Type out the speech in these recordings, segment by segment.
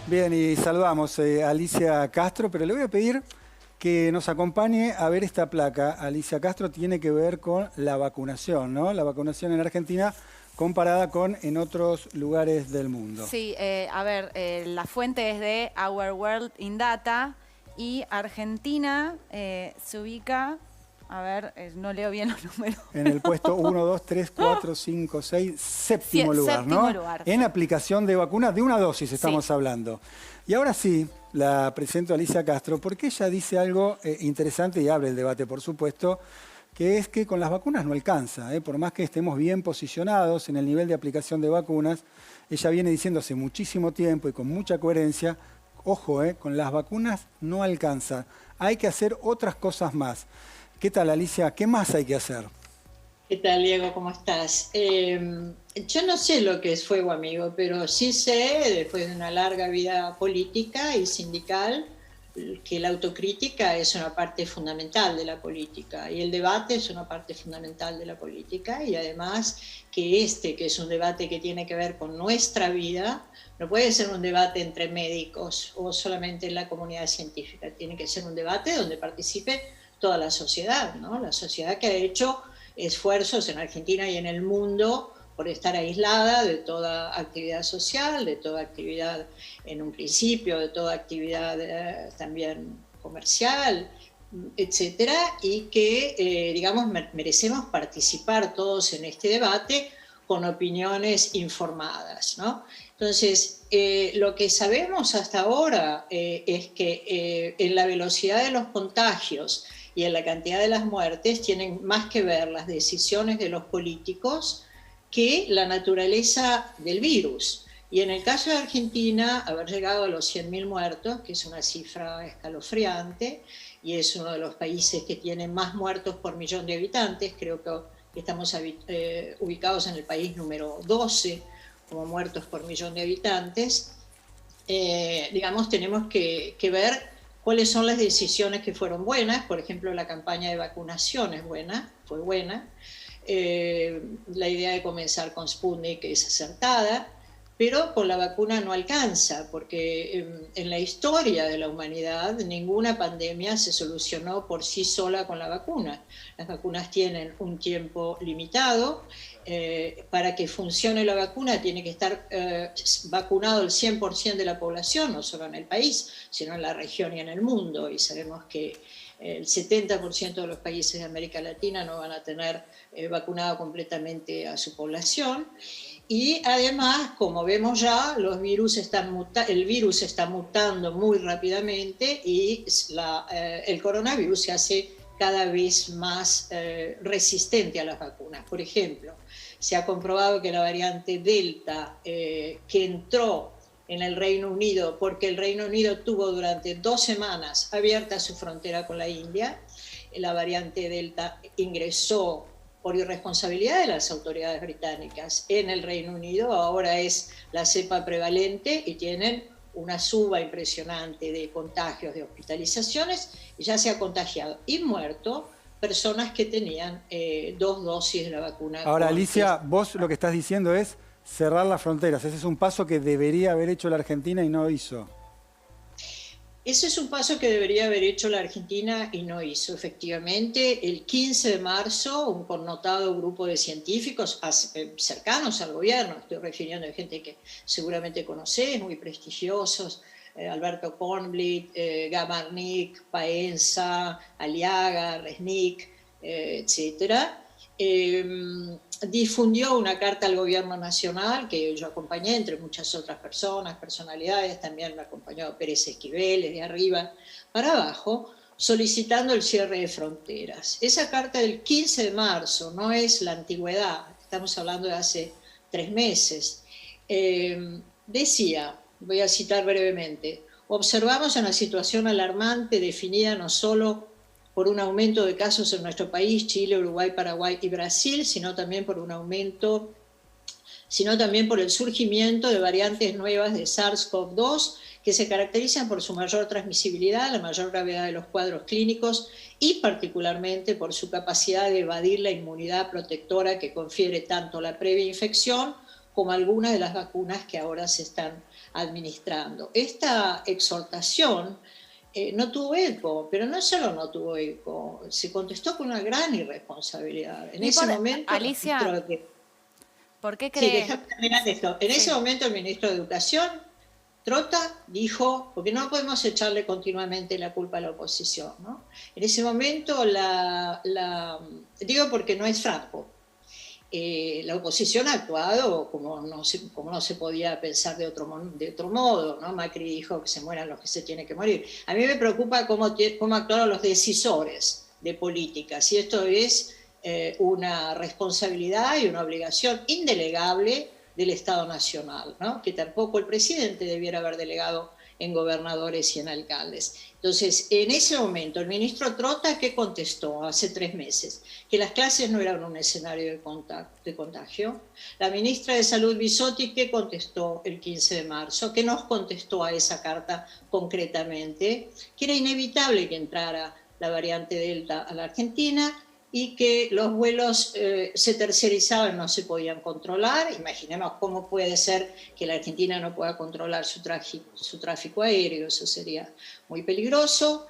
Bien, y saludamos a Alicia Castro, pero le voy a pedir que nos acompañe a ver esta placa. Alicia Castro tiene que ver con la vacunación, ¿no? La vacunación en Argentina comparada con en otros lugares del mundo. Sí, la fuente es de Our World in Data y Argentina se ubica, no leo bien los números. En el puesto 1, 2, 3, 4, 5, 6, séptimo lugar, séptimo ¿no? lugar. En aplicación de vacunas, de una dosis estamos hablando. Y ahora sí, la presento a Alicia Castro, porque ella dice algo interesante y abre el debate, por supuesto, que es que con las vacunas no alcanza, por más que estemos bien posicionados en el nivel de aplicación de vacunas, ella viene diciendo hace muchísimo tiempo y con mucha coherencia, ojo, con las vacunas no alcanza, hay que hacer otras cosas más. ¿Qué tal, Alicia? ¿Qué más hay que hacer? ¿Qué tal, Diego? ¿Cómo estás? Yo no sé lo que es fuego amigo, pero sí sé, después de una larga vida política y sindical, que la autocrítica es una parte fundamental de la política y el debate es una parte fundamental de la política, y además que es un debate que tiene que ver con nuestra vida, no puede ser un debate entre médicos o solamente en la comunidad científica, tiene que ser un debate donde participe toda la sociedad, ¿no? La sociedad que ha hecho esfuerzos en Argentina y en el mundo por estar aislada de toda actividad social, de toda actividad en un principio, de toda actividad también comercial, etcétera, y que, digamos, merecemos participar todos en este debate con opiniones informadas, ¿no? Entonces, lo que sabemos hasta ahora es que en la velocidad de los contagios y en la cantidad de las muertes tienen más que ver las decisiones de los políticos que la naturaleza del virus. Y en el caso de Argentina, haber llegado a los 100.000 muertos, que es una cifra escalofriante, y es uno de los países que tiene más muertos por millón de habitantes, creo que estamos ubicados en el país número 12 como muertos por millón de habitantes, digamos, tenemos que ver cuáles son las decisiones que fueron buenas. Por ejemplo, la campaña de vacunación fue buena. La idea de comenzar con Sputnik es acertada, pero con la vacuna no alcanza, porque en la historia de la humanidad ninguna pandemia se solucionó por sí sola con la vacuna. Las vacunas tienen un tiempo limitado. Para que funcione la vacuna tiene que estar vacunado el 100% de la población, no solo en el país, sino en la región y en el mundo, y sabemos que el 70% de los países de América Latina no van a tener vacunado completamente a su población. Y además, como vemos ya, el virus está mutando muy rápidamente y el coronavirus se hace cada vez más resistente a las vacunas. Por ejemplo, se ha comprobado que la variante Delta, que entró en el Reino Unido, porque el Reino Unido tuvo durante 2 semanas abierta su frontera con la India, la variante Delta ingresó por irresponsabilidad de las autoridades británicas en el Reino Unido, ahora es la cepa prevalente y tienen una suba impresionante de contagios, de hospitalizaciones, y ya se ha contagiado y muerto personas que tenían 2 dosis de la vacuna. Ahora, Alicia, vos lo que estás diciendo es cerrar las fronteras. Ese es un paso que debería haber hecho la Argentina y no hizo. Ese es un paso que debería haber hecho la Argentina y no hizo. Efectivamente, el 15 de marzo, un connotado grupo de científicos cercanos al gobierno, estoy refiriendo a gente que seguramente conocés, muy prestigiosos, Alberto Kornblit, Gamarnik, Paenza, Aliaga, Resnick, etcétera, difundió una carta al gobierno nacional que yo acompañé, entre muchas otras personalidades, también me acompañó Pérez Esquivel, de arriba para abajo, solicitando el cierre de fronteras. Esa carta del 15 de marzo no es la antigüedad, estamos hablando de hace 3 meses, decía, voy a citar brevemente: observamos una situación alarmante definida no solo por un aumento de casos en nuestro país, Chile, Uruguay, Paraguay y Brasil, sino también por el surgimiento de variantes nuevas de SARS-CoV-2 que se caracterizan por su mayor transmisibilidad, la mayor gravedad de los cuadros clínicos y particularmente por su capacidad de evadir la inmunidad protectora que confiere tanto la previa infección como algunas de las vacunas que ahora se están administrando. Esta exhortación no tuvo eco, pero no solo no tuvo eco, se contestó con una gran irresponsabilidad. En ese momento, Alicia, ¿por qué sí, crees? déjame terminar esto. En ese momento el ministro de Educación, Trota, dijo, porque no podemos echarle continuamente la culpa a la oposición, ¿no? En ese momento, digo porque no es franco, la oposición ha actuado como no se podía pensar de otro modo, ¿no? Macri dijo que se mueran los que se tienen que morir. A mí me preocupa cómo actuaron los decisores de política, si esto es una responsabilidad y una obligación indelegable del Estado Nacional, ¿no? Que tampoco el presidente debiera haber delegado en gobernadores y en alcaldes. Entonces, en ese momento, el ministro Trota, ¿qué contestó hace 3 meses? Que las clases no eran un escenario de contagio. La ministra de Salud, Bisotti, ¿qué contestó el 15 de marzo? ¿Qué nos contestó a esa carta concretamente? Que era inevitable que entrara la variante Delta a la Argentina y que los vuelos se tercerizaban, no se podían controlar. Imaginemos cómo puede ser que la Argentina no pueda controlar su tráfico aéreo, eso sería muy peligroso.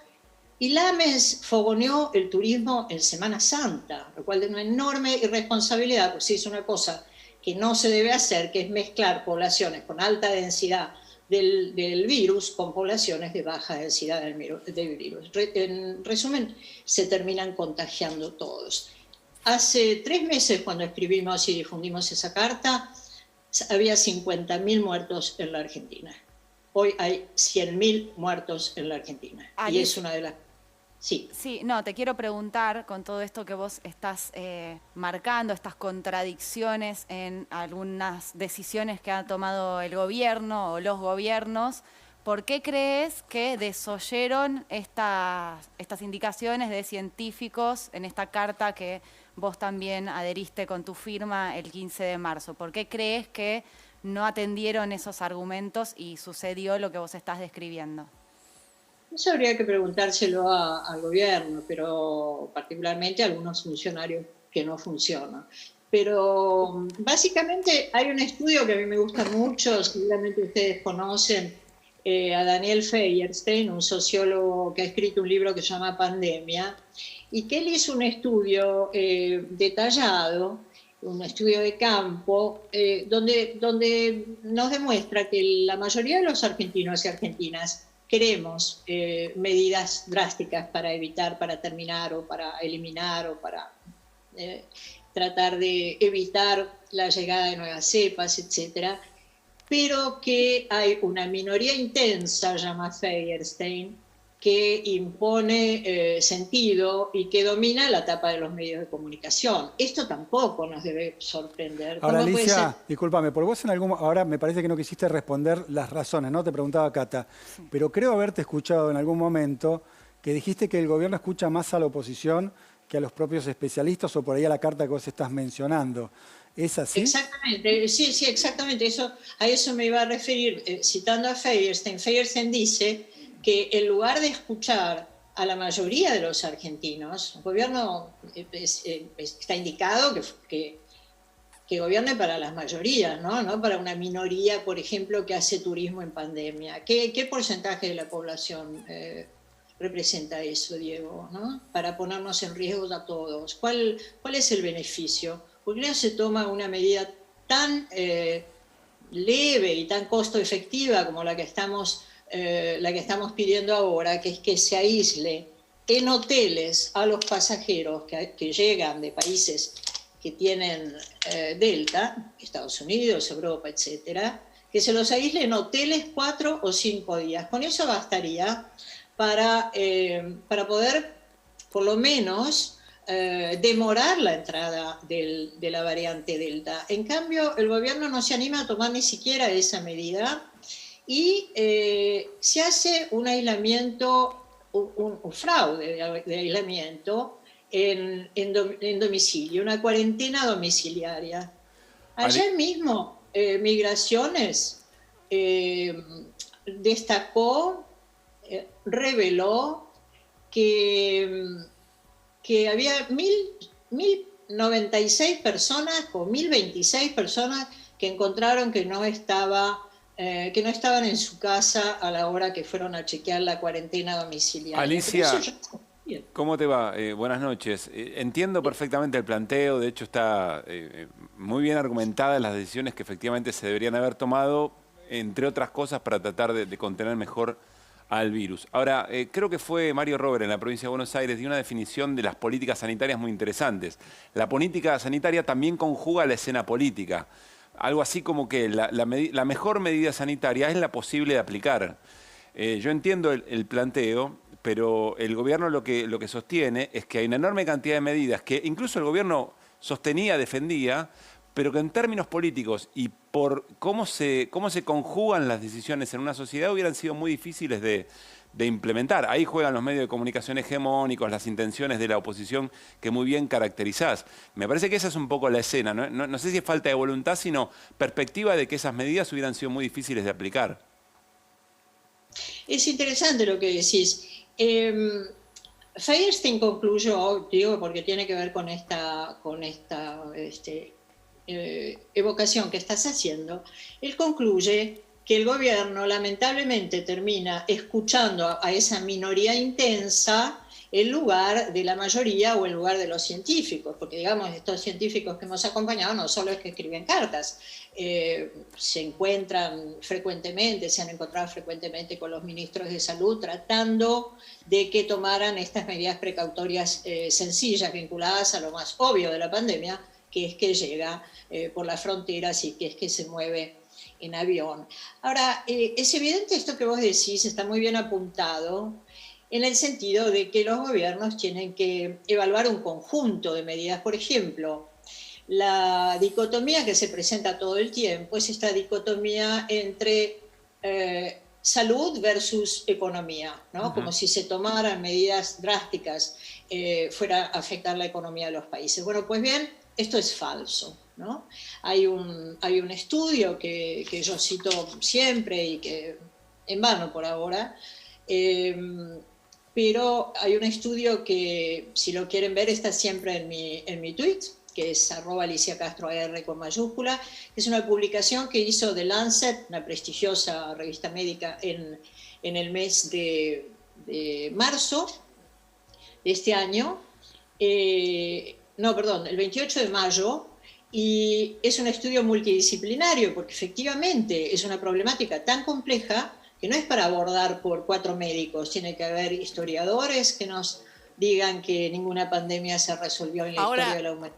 Y Lames fogoneó el turismo en Semana Santa, lo cual es una enorme irresponsabilidad, porque se hizo una cosa que no se debe hacer, que es mezclar poblaciones con alta densidad del virus con poblaciones de baja densidad del virus. En resumen, se terminan contagiando todos. Hace 3 meses, cuando escribimos y difundimos esa carta, había 50.000 muertos en la Argentina. Hoy hay 100.000 muertos en la Argentina. Y es una de las... Sí. Sí, no, te quiero preguntar, con todo esto que vos estás marcando, estas contradicciones en algunas decisiones que ha tomado el gobierno o los gobiernos, ¿por qué crees que desoyeron estas indicaciones de científicos en esta carta que vos también adheriste con tu firma el 15 de marzo? ¿Por qué crees que no atendieron esos argumentos y sucedió lo que vos estás describiendo? Eso habría que preguntárselo al gobierno, pero particularmente a algunos funcionarios que no funcionan. Pero básicamente hay un estudio que a mí me gusta mucho, seguramente ustedes conocen, a Daniel Feierstein, un sociólogo que ha escrito un libro que se llama Pandemia, y que él hizo un estudio detallado, un estudio de campo, donde nos demuestra que la mayoría de los argentinos y argentinas queremos medidas drásticas para evitar, para terminar o para eliminar o para tratar de evitar la llegada de nuevas cepas, etcétera, pero que hay una minoría intensa, llama Feierstein, que impone sentido y que domina la etapa de los medios de comunicación. Esto tampoco nos debe sorprender. Ahora, Alicia, discúlpame, por vos ahora me parece que no quisiste responder las razones, ¿no? Te preguntaba Cata, sí. Pero creo haberte escuchado en algún momento que dijiste que el gobierno escucha más a la oposición que a los propios especialistas o por ahí a la carta que vos estás mencionando. ¿Es así? Exactamente, sí, exactamente. A eso me iba a referir, citando a Feierstein. Feierstein dice que en lugar de escuchar a la mayoría de los argentinos, el gobierno está indicado que gobierne para las mayorías, ¿no? Para una minoría, por ejemplo, que hace turismo en pandemia. ¿Qué porcentaje de la población representa eso, Diego? ¿No? Para ponernos en riesgo a todos. ¿Cuál es el beneficio? ¿Por qué no se toma una medida tan leve y tan costo efectiva como la que estamos pidiendo ahora, que es que se aísle en hoteles a los pasajeros que llegan de países que tienen Delta, Estados Unidos, Europa, etcétera, que se los aísle en hoteles 4 o 5 días. Con eso bastaría para poder, por lo menos, demorar la entrada de la variante Delta. En cambio, el gobierno no se anima a tomar ni siquiera esa medida y se hace un aislamiento, un fraude de aislamiento en domicilio, una cuarentena domiciliaria. Ayer mismo Migraciones destacó, reveló que había 1.096 personas o 1.026 personas que encontraron que no estaba que no estaban en su casa a la hora que fueron a chequear la cuarentena domiciliaria. Alicia, ¿cómo te va? Buenas noches. Entiendo perfectamente el planteo, de hecho está muy bien argumentada las decisiones que efectivamente se deberían haber tomado, entre otras cosas, para tratar de contener mejor al virus. Ahora, creo que fue Mario Rober en la provincia de Buenos Aires, dio una definición de las políticas sanitarias muy interesantes. La política sanitaria también conjuga la escena política. Algo así como que la mejor medida sanitaria es la posible de aplicar. Yo entiendo el planteo, pero el gobierno lo que sostiene es que hay una enorme cantidad de medidas que incluso el gobierno sostenía, defendía, pero que en términos políticos y por cómo se conjugan las decisiones en una sociedad hubieran sido muy difíciles de implementar. Ahí juegan los medios de comunicación hegemónicos, las intenciones de la oposición que muy bien caracterizás. Me parece que esa es un poco la escena. No sé si es falta de voluntad, sino perspectiva de que esas medidas hubieran sido muy difíciles de aplicar. Es interesante lo que decís. Feierstein concluyó, digo porque tiene que ver con esta evocación que estás haciendo, él concluye que el gobierno lamentablemente termina escuchando a esa minoría intensa en lugar de la mayoría o en lugar de los científicos, porque digamos estos científicos que hemos acompañado no solo es que escriben cartas, se encuentran frecuentemente, se han encontrado frecuentemente con los ministros de salud tratando de que tomaran estas medidas precautorias sencillas vinculadas a lo más obvio de la pandemia, que es que llega por las fronteras y que es que se mueve en avión. Ahora, es evidente esto que vos decís, está muy bien apuntado, en el sentido de que los gobiernos tienen que evaluar un conjunto de medidas. Por ejemplo, la dicotomía que se presenta todo el tiempo es esta dicotomía entre salud versus economía, ¿no? Como si se tomaran medidas drásticas fuera a afectar la economía de los países. Bueno, pues bien, esto es falso, ¿no? Hay un estudio que yo cito siempre y que en vano por ahora, pero hay un estudio que, si lo quieren ver, está siempre en mi tweet, que es @AliciaCastroR con mayúscula. Es una publicación que hizo The Lancet, una prestigiosa revista médica, en el mes de marzo de este año. El 28 de mayo, y es un estudio multidisciplinario porque efectivamente es una problemática tan compleja que no es para abordar por 4 médicos, tiene que haber historiadores que nos digan que ninguna pandemia se resolvió en la historia de la humanidad.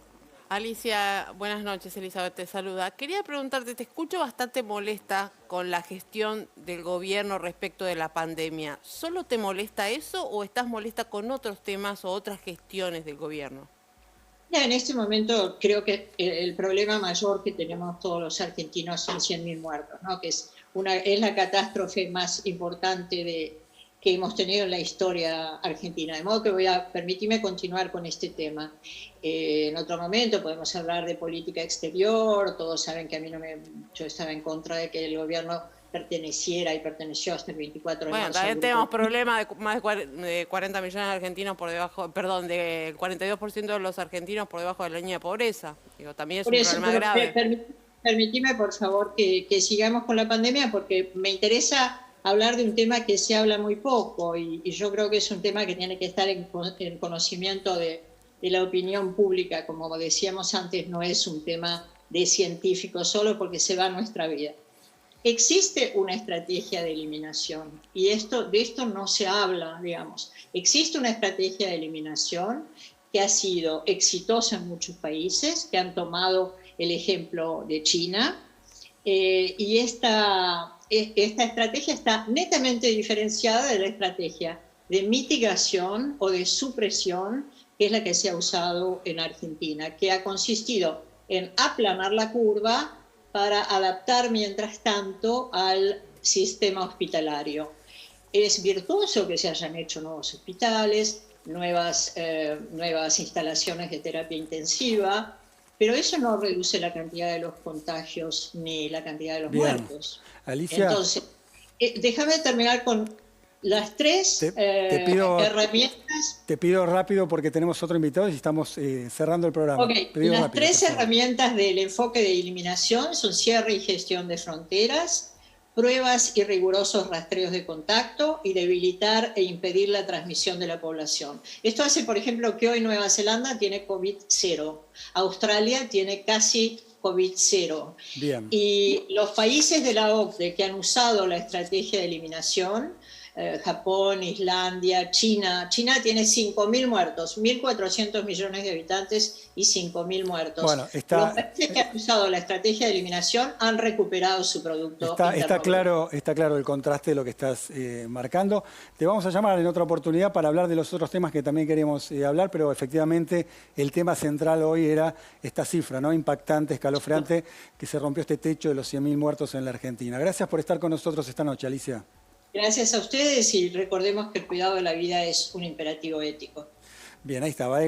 Alicia, buenas noches, Elizabeth te saluda. Quería preguntarte, te escucho bastante molesta con la gestión del gobierno respecto de la pandemia. ¿Solo te molesta eso o estás molesta con otros temas o otras gestiones del gobierno? En este momento creo que el problema mayor que tenemos todos los argentinos son 100.000 muertos, ¿no? Que es la catástrofe más importante que hemos tenido en la historia argentina. De modo que voy a permitirme continuar con este tema. En otro momento podemos hablar de política exterior. Todos saben que yo estaba en contra de que el gobierno perteneciera y perteneció hasta el 24 de marzo. Bueno, también tenemos problemas de más de 40 millones de argentinos por debajo, perdón, del 42% de los argentinos por debajo de la línea de pobreza. Digo, también es un problema grave. Permitime, por favor, que sigamos con la pandemia, porque me interesa hablar de un tema que se habla muy poco y yo creo que es un tema que tiene que estar en conocimiento de la opinión pública. Como decíamos antes, no es un tema de científicos solo, porque se va nuestra vida. Existe una estrategia de eliminación y de esto no se habla, digamos. Existe una estrategia de eliminación que ha sido exitosa en muchos países, que han tomado el ejemplo de China, y esta estrategia está netamente diferenciada de la estrategia de mitigación o de supresión, que es la que se ha usado en Argentina, que ha consistido en aplanar la curva para adaptar mientras tanto al sistema hospitalario. Es virtuoso que se hayan hecho nuevos hospitales, nuevas instalaciones de terapia intensiva, pero eso no reduce la cantidad de los contagios ni la cantidad de los muertos. Alicia, entonces, déjame terminar con las 3 herramientas. Te pido rápido porque tenemos otro invitado y estamos cerrando el programa. Okay. Las 3 herramientas del enfoque de eliminación son cierre y gestión de fronteras, pruebas y rigurosos rastreos de contacto y debilitar e impedir la transmisión de la población. Esto hace, por ejemplo, que hoy Nueva Zelanda tiene COVID-0, Australia tiene casi COVID-0. Bien. Y los países de la OCDE que han usado la estrategia de eliminación, Japón, Islandia, China. China tiene 5.000 muertos, 1.400 millones de habitantes y 5.000 muertos. Bueno, los países que han usado la estrategia de eliminación han recuperado su producto. Está claro el contraste de lo que estás marcando. Te vamos a llamar en otra oportunidad para hablar de los otros temas que también queríamos hablar, pero efectivamente el tema central hoy era esta cifra, ¿no? Impactante, escalofriante, que se rompió este techo de los 100.000 muertos en la Argentina. Gracias por estar con nosotros esta noche, Alicia. Gracias a ustedes y recordemos que el cuidado de la vida es un imperativo ético. Bien, ahí estaba.